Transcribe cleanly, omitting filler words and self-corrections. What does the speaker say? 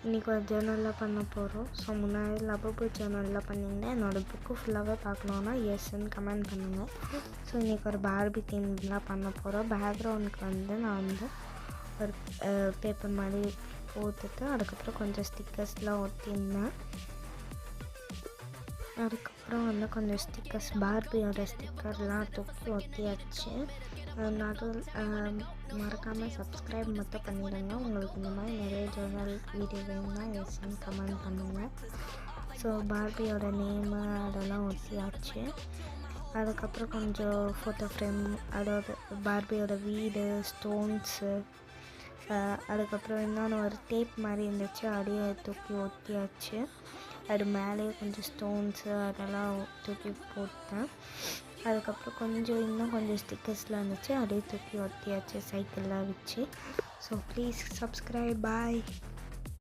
இன்றைக்கி ஒரு ஜேர்னலில் பண்ண போகிறோம். ஸோ முன்னாடி லவ்வபு ஜேர்னலில் பண்ணியிருந்தேன். என்னோடய புக்கு ஃபுல்லாகவே பார்க்கணுன்னா எஸ்ன்னு கமெண்ட் பண்ணுங்கள். ஸோ இன்றைக்கி ஒரு பார்பி தீம்லாம் பண்ண போகிறோம். பேக்ரவுண்டுக்கு நான் ஒரு பேப்பர் மாதிரி போட்டுட்டு அதுக்கப்புறம் கொஞ்சம் ஸ்டிக்கர்ஸ்லாம் ஒட்டியிருந்தேன். அதுக்கப்புறம் கொஞ்சம் ஸ்டிக்கர்ஸ் பார்பியோட ஸ்டிக்கர்லாம் தூக்கி ஒட்டியாச்சு. மறக்காமல் சப்ஸ்கிரைப் மட்டும் பண்ணிடுங்க. உங்களுக்கு இந்த மாதிரி நிறைய ஜேர்னல் வீடியோ வேணும்னா எஸ்ன்னு கமெண்ட் பண்ணுங்கள். ஸோ பார்பியோட நேமு அதெல்லாம் ஒட்டியாச்சு. அதுக்கப்புறம் கொஞ்சம் ஃபோட்டோ ஃப்ரேம், அதாவது பார்பியோட வீடு, ஸ்டோன்ஸு, அதுக்கப்புறம் இன்னொன்று ஒரு டேப் மாதிரி இருந்துச்சு, அதையே தூக்கி ஒட்டியாச்சு. அது மேலேயே கொஞ்சம் ஸ்டோன்ஸு அதெல்லாம் தூக்கி போட்டேன். அதுக்கப்புறம் இன்னும் கொஞ்சம் ஸ்டிக்கர்ஸ்லாம் இருந்துச்சு, அதையே தூக்கி ஒட்டியாச்சு சைக்கிள்லாம் வச்சு. So please subscribe. பாய்.